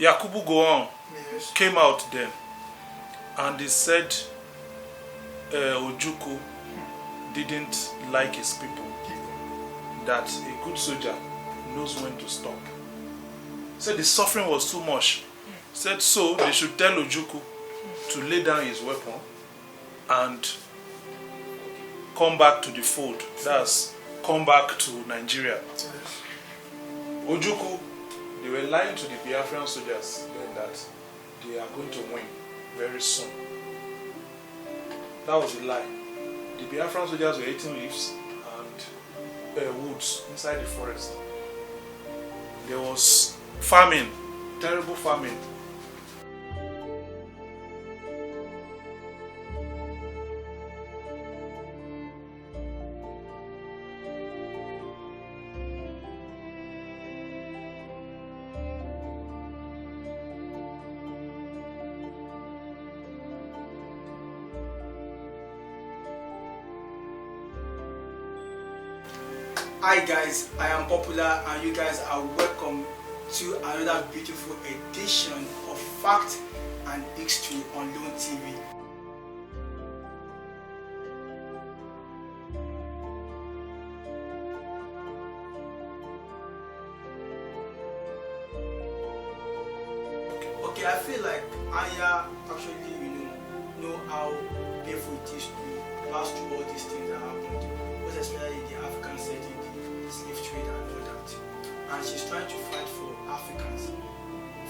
Yakubu Gowon Yes. came out then and he said Ojukwu didn't like his people, that a good soldier knows when to stop. He said the suffering was too much. He said so they should tell Ojukwu to lay down his weapon and come back to the fold. That's come back to Nigeria. Yes. Ojukwu, they were lying to the Biafran soldiers then that they are going to win very soon. That was a lie. The Biafran soldiers were eating leaves and woods inside the forest. There was famine, terrible famine. Hi guys, I am Popular and you guys are welcome to another beautiful edition of Fact and History on Loan TV. Okay, I feel like Anya actually, know how painful it is to pass through all these things that happened, most especially the African setting, the slave trade and all that. And she's trying to fight for Africans.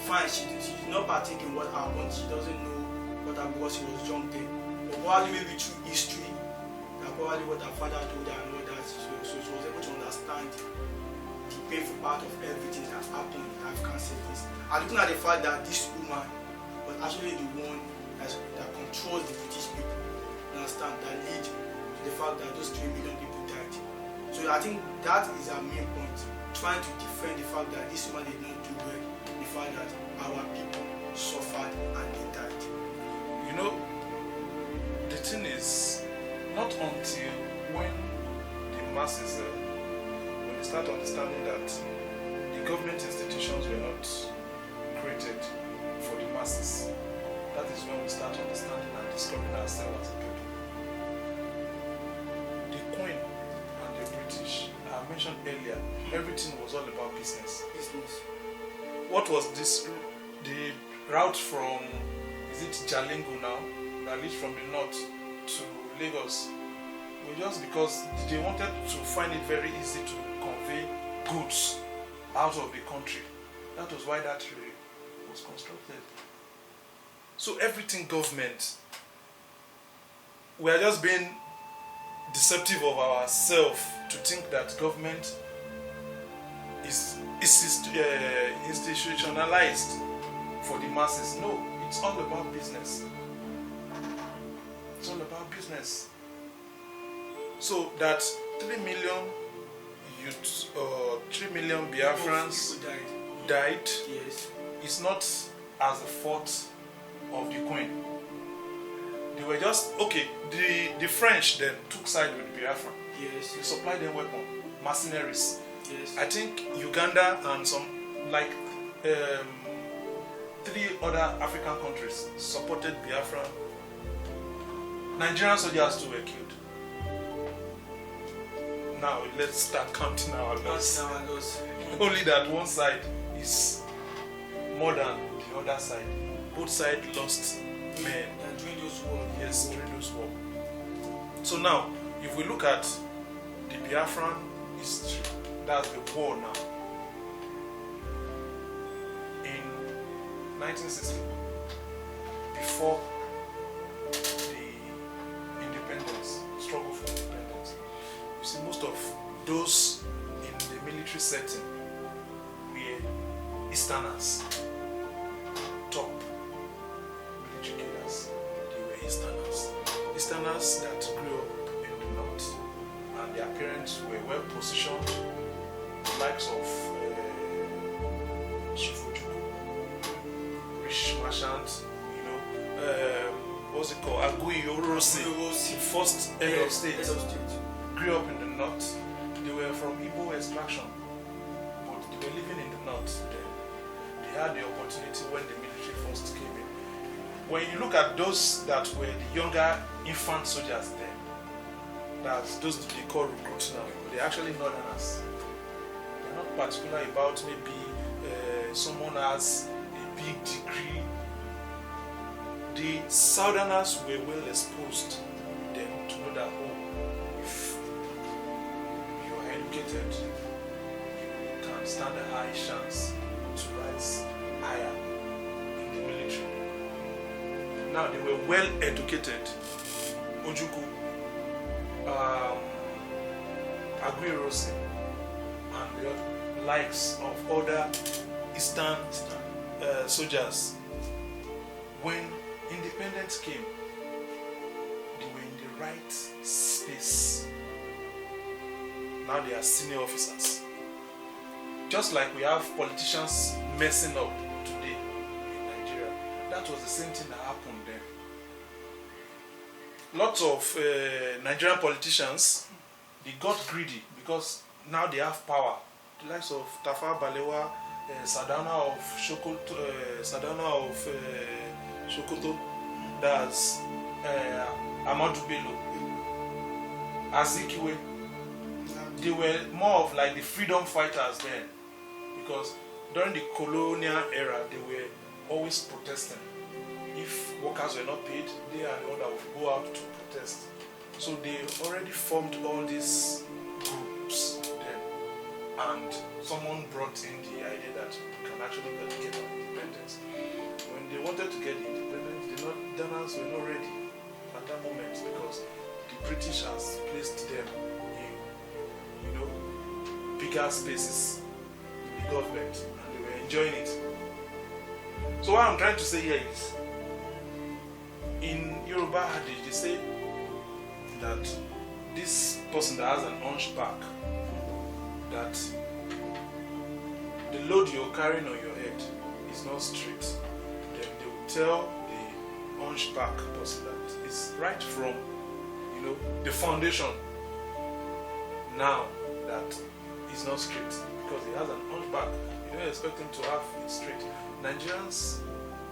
Fine, she did not partake in what happened. She doesn't know what happened because she was young then. But probably maybe through history, that probably what her father told her and all that. So she was able to understand the painful part of everything that happened in African settings. And looking at the fact that this woman was actually the one that controls the British people, understand, that lead to the fact that those 3 million people died. So I think that is our main point, trying to defend the fact that this woman did not do well, the fact that our people suffered and they died. You know, the thing is, not until when the masses, when they start understanding that the government institutions were not created for the masses, that is when we start understanding and discovering ourselves as a people. The Queen and the British, I mentioned earlier, everything was all about business. What was this? The route from, is it Jalingo now, that leads from the north to Lagos? Well, just because they wanted to find it very easy to convey goods out of the country. That was why that rail was constructed. So everything government, we are just being deceptive of ourselves to think that government is institutionalized for the masses. No, it's all about business. It's all about business. So that 3 million youths, 3 million Biafrans died. Yes. It's not as the fault of the Queen. They were just, okay, the French then took side with Biafra. Yes. They supplied them weapons, mercenaries. Yes. I think Uganda and some, like 3 other African countries supported Biafra. Nigerian soldiers too were killed. Now let's start counting our losses. Only that one side is more than the other side. Both sides lost men. And during those wars. Yes, during those wars. So now, if we look at the Biafran history, that's the war now. In 1960, before the independence, struggle for independence, you see most of those in the military setting were Easterners, top military killers. They were Easterners. Easterners that grew up in the north, and their parents were well positioned, the likes of Shifuju, rich merchants, what's it called? Aguiyi-Ironsi, first head of state, grew up in the north. They were from Igbo extraction, but they were living in the north then. They they had the opportunity when the military first came in. When you look at those that were the younger infant soldiers then, that's those that they call recruits now, they're actually northerners. They're not particular about maybe someone has a big degree. The southerners were well exposed then to know that, oh, if you are educated, you can stand a high chance to rise higher in the military. Now they were well educated. Ojuku, Aguirre, and the likes of other Eastern soldiers. When independence came, they were in the right space. Now they are senior officers. Just like we have politicians messing up today in Nigeria, that was the same thing that happened then. Lots of Nigerian politicians, they got greedy because now they have power. The likes of Tafawa Balewa, Sardauna of Sokoto, that's Amadou Bello, Azikiwe. They were more of like the freedom fighters then, because during the colonial era they were always protesting. If workers were not paid, they are the one that would go out to protest. So they already formed all these groups then, and someone brought in the idea that we can actually get our independence. When they wanted to get independence, the Northerners were not ready at that moment because the British has placed them in, you know, bigger spaces in the government, and they were enjoying it. So what I'm trying to say here is, in Yoruba adage, they say that this person that has an hunchback, that the load you're carrying on your head is not straight. Then they will tell the hunchback person that it's right from, you know, the foundation now that it's not straight because he has an hunchback. You don't expect him to have it straight. Nigerians'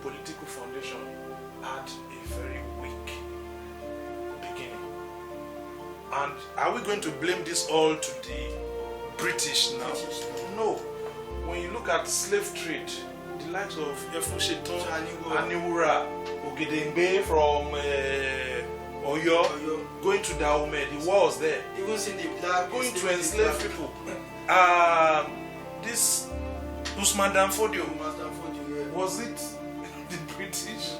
political foundation had a very weak beginning. And are we going to blame this all to the British now? No. When you look at slave trade, the likes of Efusheton, Aniwura, Ogedengbe from Oyo, going to Dahomey, the wars there. Even seeing the black going to enslave people. This Usman Danfodio, was it the British?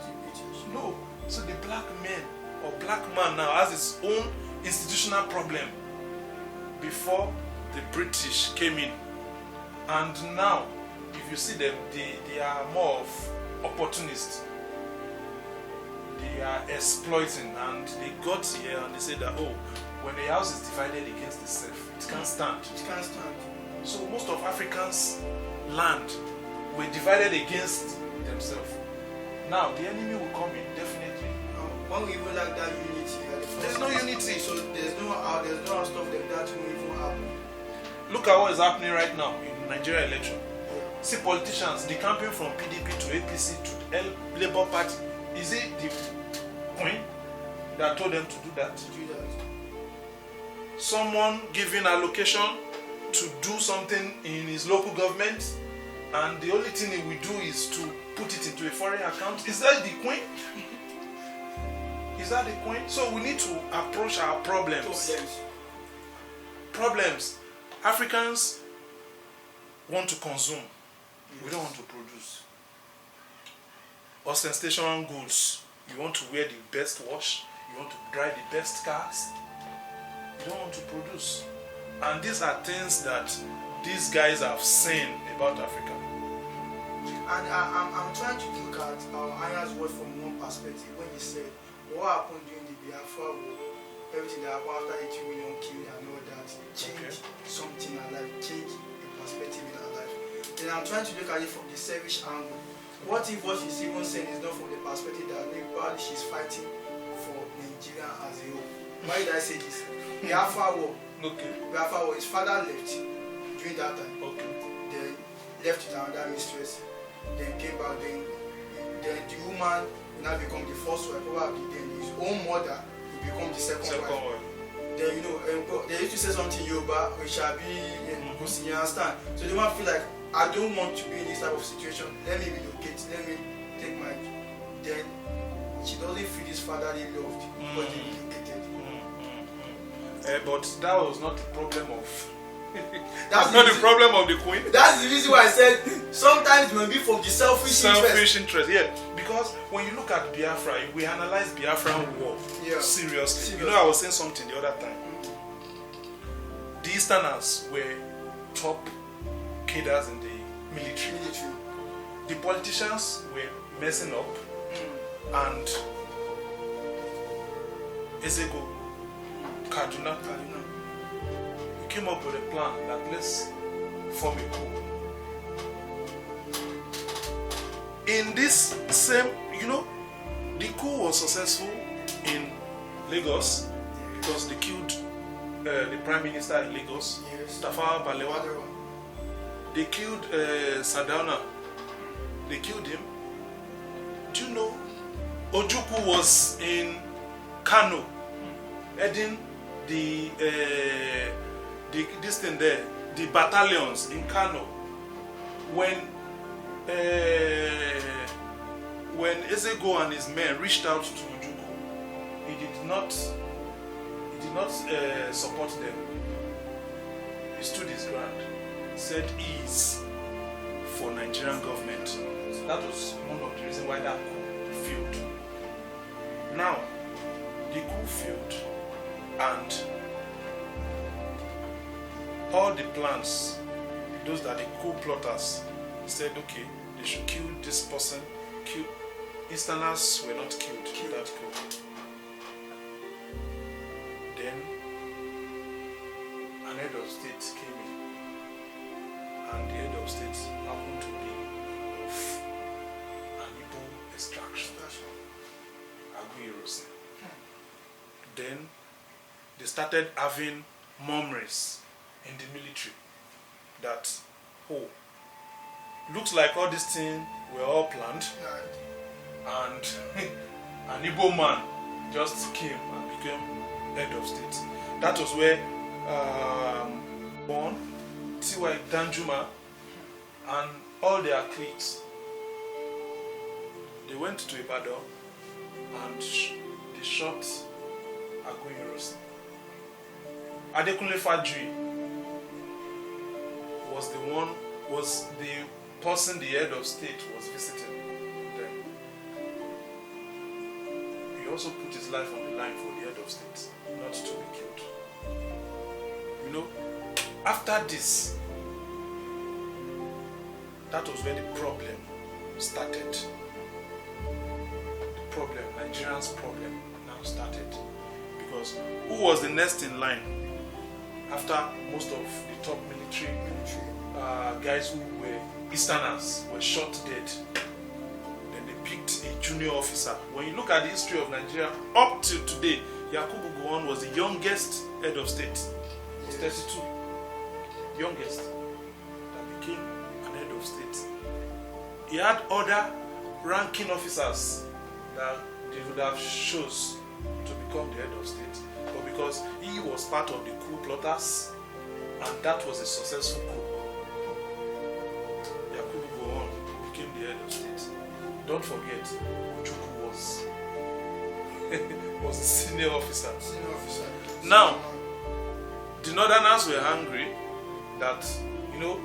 No. So the black man or black man now has his own institutional problem before the British came in. And now, if you see them, they are more of opportunists. They are exploiting, and they got here and they said that, oh, when the house is divided against itself, it can't stand. It can't stand. So most of Africans' land were divided against themselves. Now the enemy will come in definitely. When we even like that unity, there's no unity. So there's no stuff like that will even happen. Look at what is happening right now in Nigeria election. See politicians decamping from PDP to APC to Labour Party. Is it the Queen that told them to do that? Someone giving allocation to do something in his local government, and the only thing he will do is to put it into a foreign account. Is that the Queen? Is that the Queen? So we need to approach our problems. Problems. Africans want to consume. We don't want to produce. Ostentation goods. You want to wear the best watch. You want to drive the best cars. You don't want to produce. And these are things that these guys have seen about Africa. And I'm trying to look at Anya's word from one perspective when he said what happened during the Biafra war, everything that happened after 80 million killed and all that, changed something in our life, changed the perspective in our life. Then I'm trying to look at it from the selfish angle. What if what she's even saying is not from the perspective that maybe probably she's fighting for Nigeria as a whole? Why did I say this? Biafra war. Okay. Biafra war, his father left during that time. Okay. They left with another mistress. then came back, then the woman now become the first wife, probably then his own mother will become the second wife. Then they used to say something Yoruba, we shall be, you understand? So the woman feel like, I don't want to be in this type of situation, let me relocate, let me take my, then she doesn't feel this fatherly loved because they relocated. But that was not the problem of that's not the problem of the queen. That's the reason why I said sometimes it may be from the selfish interest. Yeah. Because when you look at Biafra, we analyze Biafran war seriously. You know, I was saying something the other time. The Easterners were top cadres in the military. The politicians were messing up, and Ezego, Kaduna, we came up with a plan that let's form a coup. In this same, you know, the coup was successful in Lagos because they killed the Prime Minister in Lagos, Tafawa Balewa. They killed Sardauna. They killed him. Do you know Ojukwu was in Kano, heading the this thing there, the battalions in Kano. When Ezego and his men reached out to Ojukwu, he did not support them. He stood his ground, said he is for Nigerian government. So that was one of the reasons why that coup failed. Now, the coup failed, and all the plans, those that the coup plotters said, okay, they should kill this person, kill. Easterners were not killed in that coup. Then an head of state came in, and the head of state happened to be of an Igbo extraction, Aguiyi. Then they started having murmurs in the military that, oh, looks like all these things were all planned, and an Igbo man just came and became head of state. That was where born T.Y. Danjuma and all their cliques, they went to Ibadan and they shot Aguiyi. Adekunle Fajri was the person the head of state was visiting them. He also put his life on the line for the head of state not to be killed. You know, after this, that was where the problem started. The problem, Nigerians' problem, now started. Because who was the next in line after most of the top military guys who were Easterners were shot dead? Then they picked a junior officer. When you look at the history of Nigeria up till today, Yakubu Gowon was the youngest head of state. He was 32. Youngest that became an head of state. He had other ranking officers that they would have chose to become the head of state, but because he was part of the coup plotters, and that was a successful coup, Yakubu Gowon became the head of state. Don't forget, Ojukwu was a senior officer. Now, the Northerners were angry that, you know,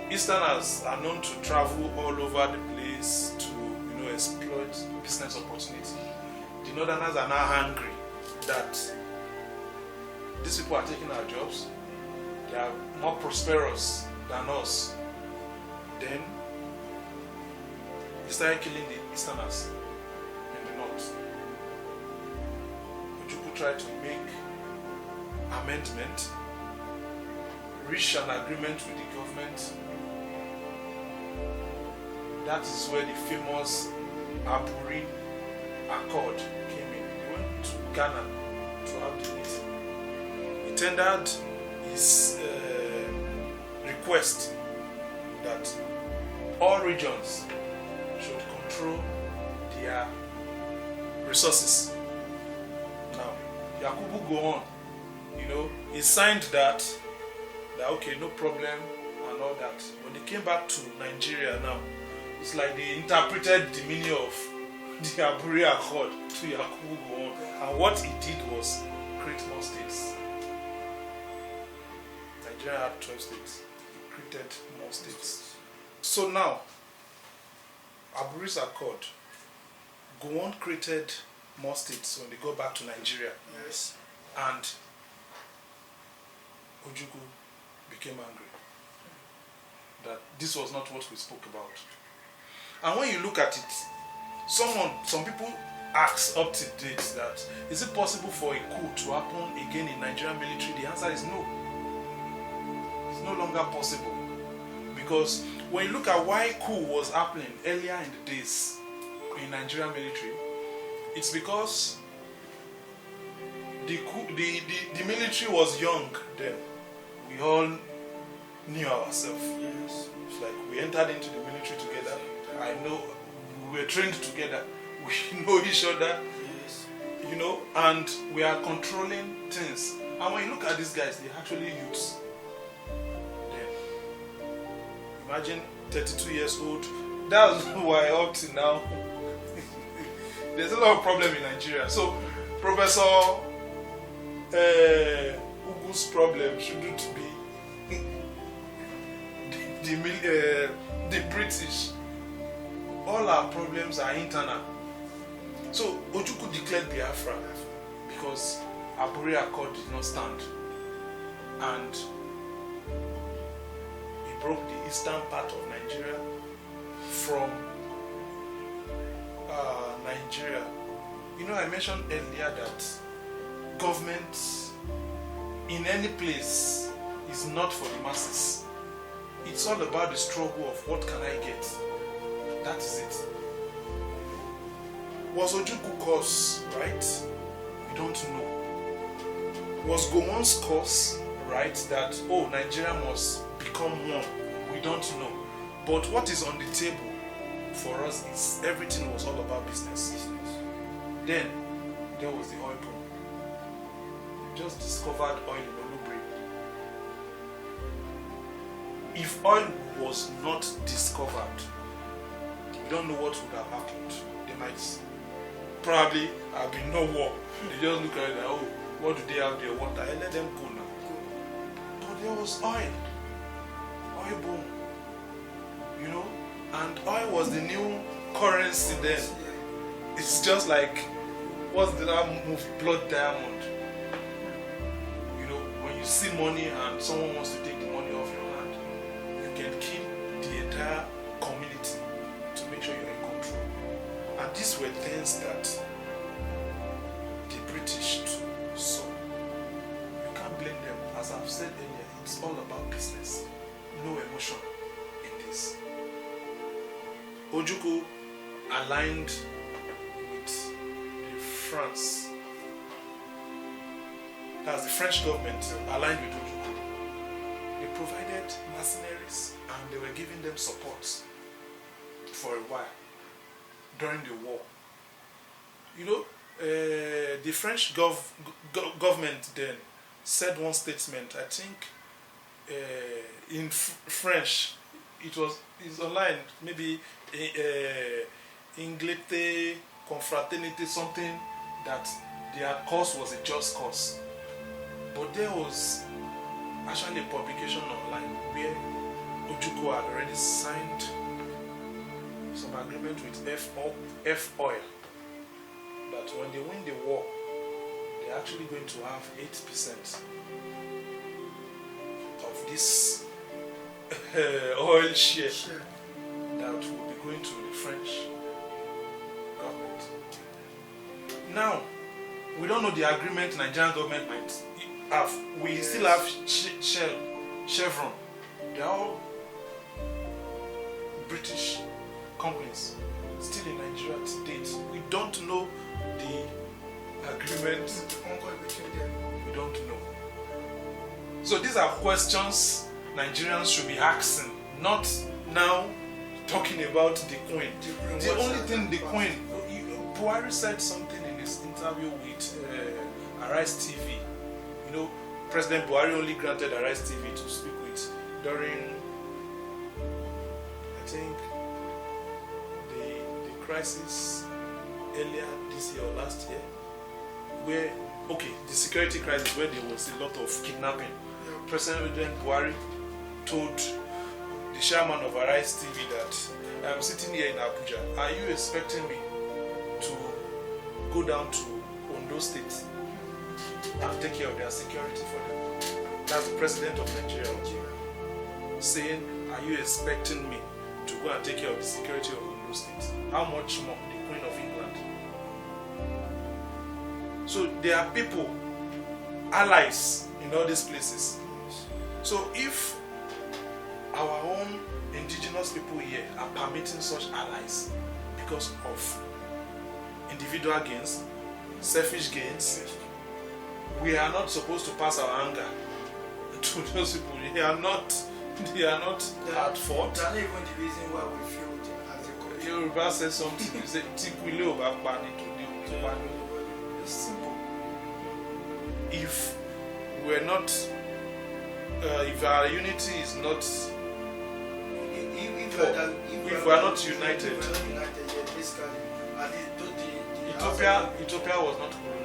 Easterners are known to travel all over the place to, you know, exploit business opportunity. The Northerners are now angry that these people are taking our jobs. They are more prosperous than us. Then they started killing the Easterners in the north. Ojukwu tried to make amendment, reach an agreement with the government. That is where the famous Aburi Accord came in. He went to Ghana to have the meeting. He tendered his request that all regions should control their resources. Now, Yakubu go on, he signed that okay, no problem and all that. When they came back to Nigeria now, it's like they interpreted the meaning of the Aburi Accord to Yakubu go on, and what he did was create more states. Nigeria had 12 states. He created more states. So now, Aburi's Accord, Gowon created more states when they go back to Nigeria. Yes. And Ojukwu became angry that this was not what we spoke about. And when you look at it, some people ask up to date that is it possible for a coup to happen again in Nigerian military? The answer is no. It's no longer possible. Because when you look at why coup was happening earlier in the days in Nigerian military, it's because the military was young then. We all knew ourselves. Yes. It's like we entered into the military together. I know we were trained together. We know each other. Yes. And we are controlling things. And when you look at these guys, they're actually youths. Then, imagine 32 years old. That's why up to now, there's a lot of problem in Nigeria. So, Professor Ugu's problem shouldn't be the British. All our problems are internal. So Ojukwu declared Biafra because Aburi Accord did not stand, and he broke the eastern part of Nigeria from Nigeria. I mentioned earlier that government in any place is not for the masses. It's all about the struggle of what can I get. That is it. Was Ojukwu cause right? We don't know. Was Gowon's cause right that Nigeria must become one? We don't know. But what is on the table for us is everything was all about business. Then there was the oil boom. We just discovered oil in Olubri. If oil was not discovered, we don't know what would have happened. They might probably have been no war. They just look at it like, what do they have there? Water. And let them go now. But there was oil. Oil boom. And oil was the new currency then. It's just like, what's that movie? Blood Diamond. When you see money and someone wants to take the money off your hand, you can kill the entire community to make sure you're in control. And these were things that the British too saw. You can't blame them. As I've said earlier, it's all about business. No emotion in this. Ojukwu aligned with the France. That's the French government aligned with Ojukwu. They provided mercenaries and they were giving them support for a while during the war. The French government then said one statement, I think in French, it's online, maybe Inglite, Confraternité, something, that their cause was a just cause. But there was actually a publication online where Ojukwu had already signed some agreement with F Oil that when they win the war, they're actually going to have 8% of this oil share that will be going to the French government. Now, we don't know the agreement Nigerian government might have. We still have Chevron. They're all British companies still in Nigeria to date. We don't know the agreement between them. We don't know. So these are questions Nigerians should be asking, not now talking about the Queen. The only thing the Queen, Buhari said something in his interview with Arise TV. You know, President Buhari only granted Arise TV to speak with during, I think, the crisis earlier this year or last year, where, okay, the security crisis where there was a lot of kidnapping. President Buhari told the chairman of Arise TV that I'm sitting here in Abuja. Are you expecting me to go down to Ondo State and take care of their security for them? That's the president of Nigeria saying, are you expecting me to go and take care of the security of Ondo State? How much more the Queen of England? So there are people, allies in all these places. So if our own indigenous people here are permitting such allies because of individual gains, selfish gains, we are not supposed to pass our anger to those people. They are not at fault. That's not even the reason why we failed as a country. Yoruba says something, you say, it's simple. If we're not, if our unity is not, if we are not united, Ethiopia was not colonized.